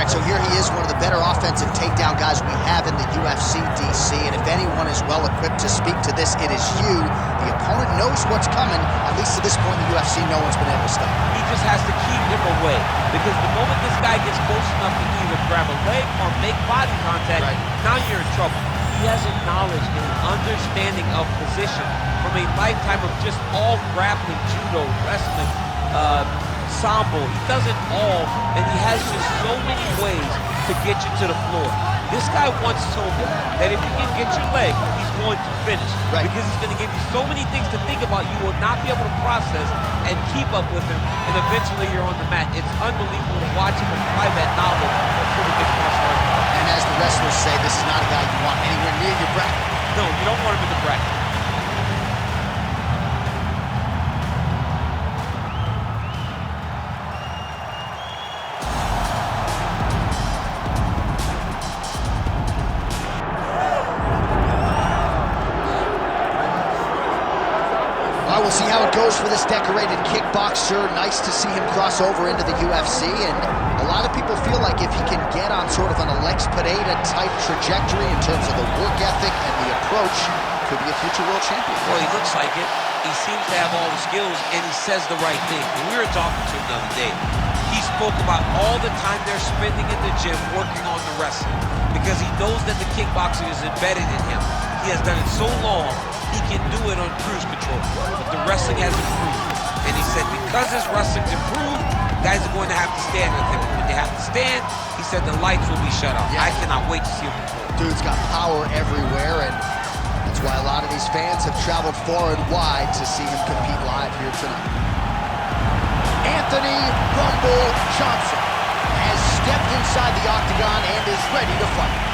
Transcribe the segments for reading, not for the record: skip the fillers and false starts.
right, so here he is, one of the better offensive takedown guys we have in the UFC, DC, and if anyone is well-equipped to speak to this, it is you. The opponent knows what's coming. At least to this point in the UFC, no one's been able to stop him. He just has to keep him away, because the moment this guy gets close enough to either grab a leg or make body contact, now you're in trouble. He has a knowledge and an understanding of position from a lifetime of just all grappling, judo, wrestling, sambo. He does it all, and he has just so many ways to get you to the floor. This guy once told me that if you can get your leg, he's going to finish. Because he's going to give you so many things to think about, you will not be able to process and keep up with him, and eventually you're on the mat. It's unbelievable to watch him apply that knowledge to the mixed martial arts. And as the wrestlers say, this is not a guy you want anywhere near your bracket. No, you don't want him in the bracket. We'll see how it goes for this decorated kickboxer. Nice to see him cross over into the UFC, and a lot of people feel like if he can get on sort of an Alex Pereira-type trajectory in terms of the work ethic and the approach, could be a future world champion. Well, he looks like it. He seems to have all the skills, and he says the right thing. When we were talking to him the other day, he spoke about all the time they're spending in the gym working on the wrestling, because he knows that the kickboxing is embedded in him. He has done it so long, he can do it on cruise control, but the wrestling has improved. And he said because his wrestling's improved, guys are going to have to stand with him. When they have to stand, he said the lights will be shut off. I cannot wait to see him perform. Dude's got power everywhere, and that's why a lot of these fans have traveled far and wide to see him compete live here tonight. Anthony "Rumble" Johnson has stepped inside the octagon and is ready to fight.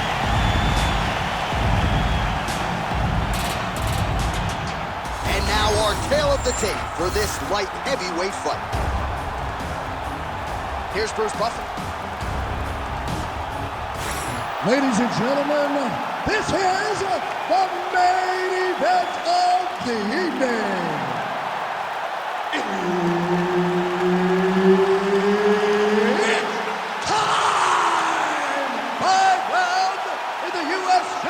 And now our tale of the tape for this light heavyweight fight. Here's Bruce Buffer. Ladies and gentlemen, this is the main event of the evening. It's time! 5 rounds in the UFC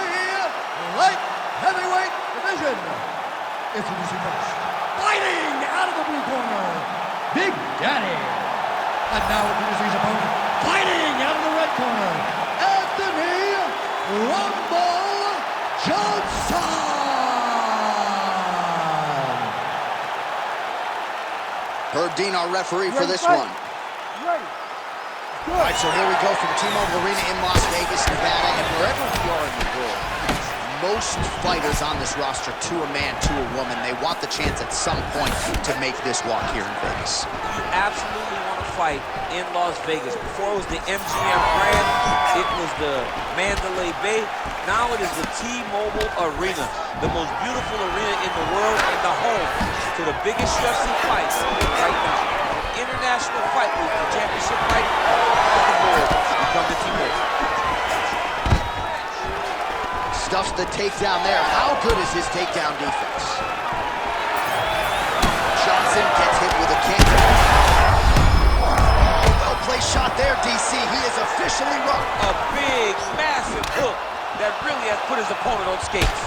light heavyweight division. Introducing first, fighting out of the blue corner, Big Daddy. And now introducing his opponent, fighting out of the red corner, Anthony "Rumble" Johnson. Herb Dean, our referee for this one. All right, so here we go from T-Mobile Arena in Las Vegas, Nevada, and wherever we are in the world, most fighters on this roster, to a man, to a woman, they want the chance at some point to make this walk here in Vegas. You absolutely want to fight in Las Vegas. Before it was the MGM Grand, it was the Mandalay Bay. Now it is the T-Mobile Arena, the most beautiful arena in the world and the home to the biggest UFC fights right now. International Fight Week, the championship fight, off the board, become the T-Mobile. Stuffs the takedown there. How good is his takedown defense? Johnson gets hit with a kick. Well-placed shot there, DC. He is officially run. A big, massive hook that really has put his opponent on skates.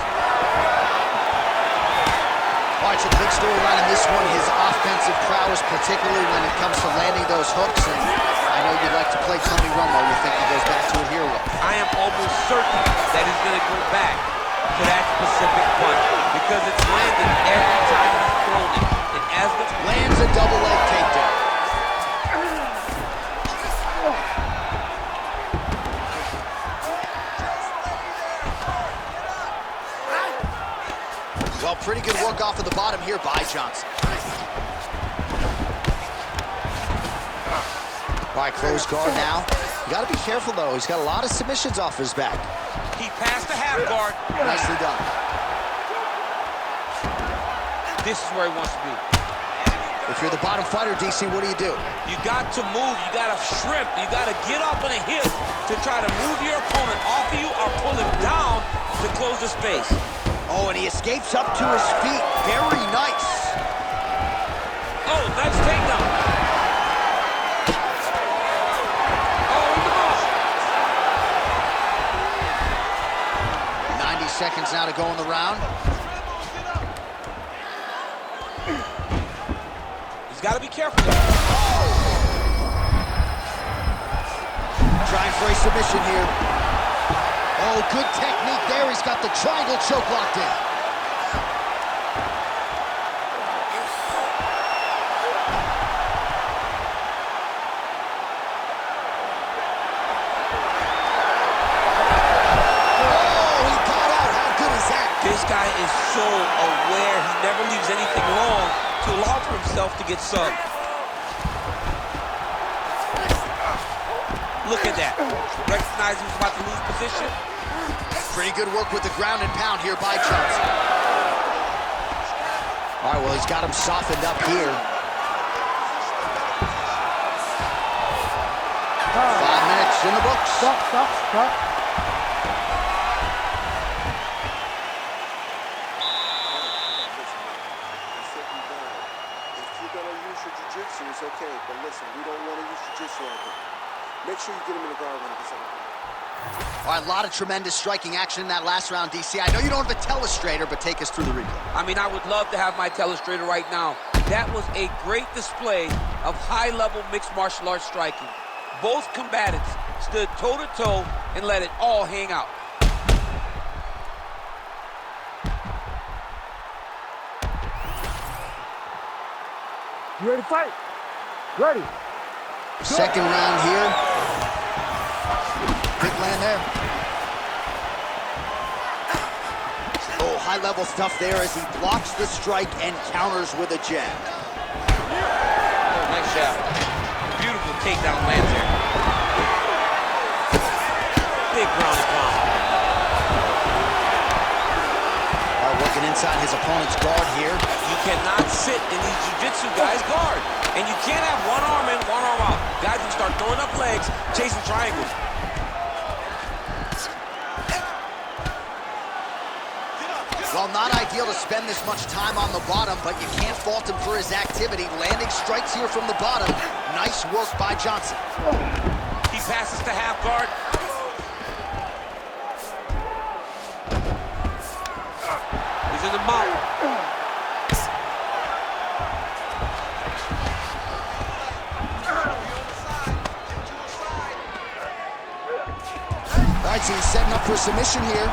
All right, so the big storyline in this one, his offensive prowess, particularly when it comes to landing those hooks. And I know you'd like to play Tony Romo. You think he goes back to it here? I am almost certain that he's going to go back to that specific punch because it's landed every time he's thrown it. And as the lands a double leg takedown. Well, pretty good work off of the bottom here by Johnson. All right, close guard now. You got to be careful, though. He's got a lot of submissions off his back. He passed the half guard. Nicely done. This is where he wants to be. If you're the bottom fighter, DC, what do? You got to move. You got to shrimp. You got to get up on a hip to try to move your opponent off of you or pull him down to close the space. Oh, and he escapes up to his feet. Very nice. Oh, nice takedown. Oh, in the mouth. 90 seconds now to go in the round. He's got to be careful. Trying for a submission here. Oh, good technique there. He's got the triangle choke locked in. This guy is so aware. He never leaves anything long to allow for himself to get subbed. Look at that. Recognize he was about to lose position. Pretty good work with the ground and pound here by Johnson. All right, well, he's got him softened up here. 5 minutes in the books. Stop. It's okay, but listen, we don't want to use jiu-jitsu on him. Make sure you get him in the guard when he gets on the ground. All right, a lot of tremendous striking action in that last round, DC. I know you don't have a telestrator, but take us through the replay. I mean, I would love to have my telestrator right now. That was a great display of high-level mixed martial arts striking. Both combatants stood toe-to-toe and let it all hang out. You ready to fight? Ready. Second round here. Big land there. Oh, high-level stuff there as he blocks the strike and counters with a jab. Oh, nice shot. Beautiful takedown lands there. Big ground and pound. All right, working inside his opponent's guard here. You cannot sit in these jiu-jitsu guys' guard. And you can't have one arm in, one arm out. Guys can start throwing up legs, chasing triangles. Well, not ideal to spend this much time on the bottom, but you can't fault him for his activity. Landing strikes here from the bottom. Nice work by Johnson. He passes to half guard. He's in the mount. All right, so he's setting up for submission here.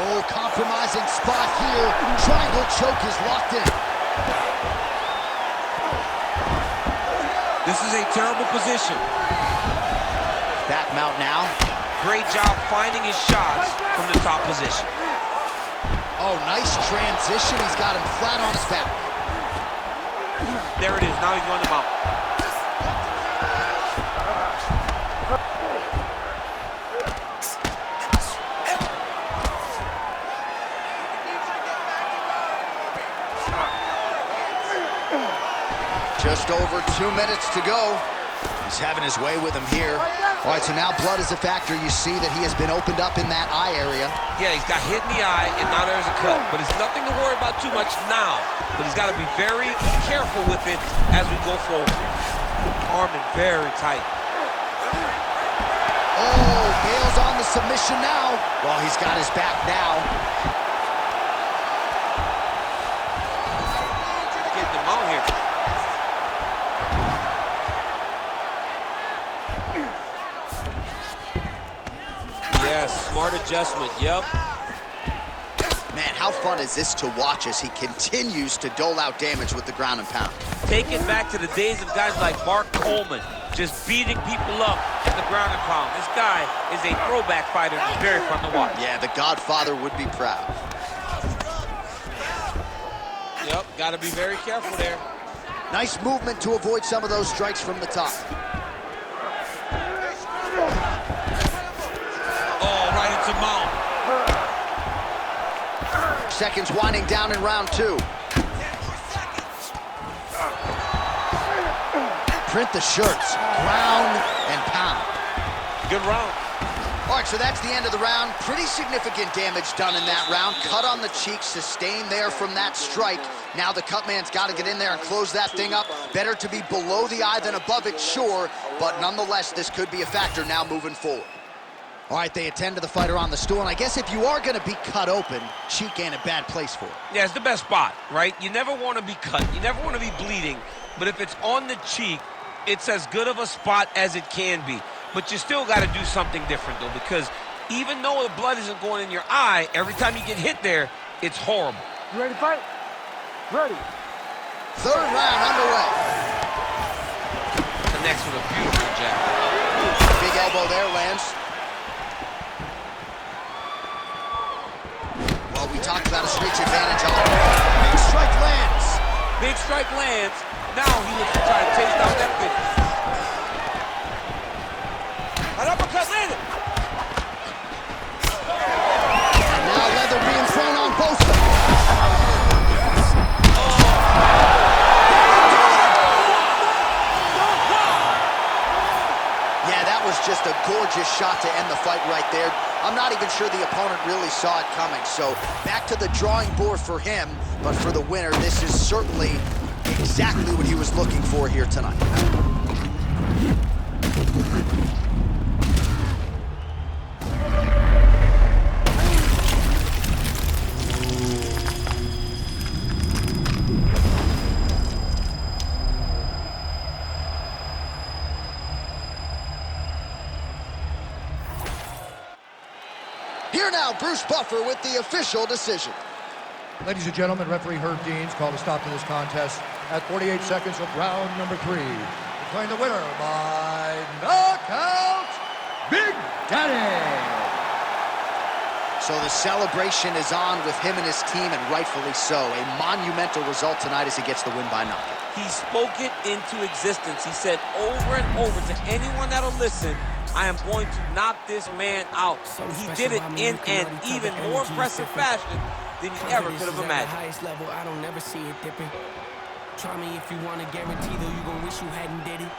Oh, compromising spot here. Triangle choke is locked in. This is a terrible position. Back mount now. Great job finding his shots from the top position. Oh, nice transition. He's got him flat on his back. There it is. Now he's going to mount. Just over 2 minutes to go. He's having his way with him here. All right, so now blood is a factor. You see that he has been opened up in that eye area. Yeah, he's got hit in the eye, and now there's a cut. But it's nothing to worry about too much now. But he's got to be very careful with it as we go forward. Arming very tight. Oh, Bale's on the submission now. Well, he's got his back now. Getting him out here. Yes, smart adjustment, yep. Man, how fun is this to watch as he continues to dole out damage with the ground and pound? Take it back to the days of guys like Mark Coleman, just beating people up at the ground and pound. This guy is a throwback fighter and it's very fun to watch. Yeah, the Godfather would be proud. Yep, got to be very careful there. Nice movement to avoid some of those strikes from the top. Oh, right into mount. Seconds winding down in round 2. Print the shirts, ground and pound. Good round. All right, so that's the end of the round. Pretty significant damage done in that round. Cut on the cheek, sustained there from that strike. Now the cut man's got to get in there and close that thing up. Better to be below the eye than above it, sure, but nonetheless, this could be a factor now moving forward. All right, they attend to the fighter on the stool, and I guess if you are going to be cut open, cheek ain't a bad place for it. Yeah, it's the best spot, right? You never want to be cut. You never want to be bleeding. But if it's on the cheek, it's as good of a spot as it can be. But you still got to do something different, though, because even though the blood isn't going in your eye, every time you get hit there, it's horrible. You ready to fight? Ready. Third round underway. Connects with a beautiful jab. Big elbow there lands. Well, we talked about his reach advantage on it. Big strike lands. Big strike lands. Now he looks to try to chase down that finish. An uppercut landed. And now leather being thrown on both sides. Yeah, that was just a gorgeous shot to end the fight right there. I'm not even sure the opponent really saw it coming. So back to the drawing board for him, but for the winner, this is certainly exactly what he was looking for here tonight. Here now, Bruce Buffer with the official decision. Ladies and gentlemen, referee Herb Deans called a stop to this contest at 48 seconds of round number 3. Declaring the winner by knockout, Big Daddy. So the celebration is on with him and his team, and rightfully so. A monumental result tonight as he gets the win by knockout. He spoke it into existence. He said over and over to anyone that'll listen, I am going to knock this man out. And he did it in an even more impressive fashion than he ever could have imagined. Highest level, I don't never see it dipping. Try me if you want to guarantee, though you gon' wish you hadn't did it.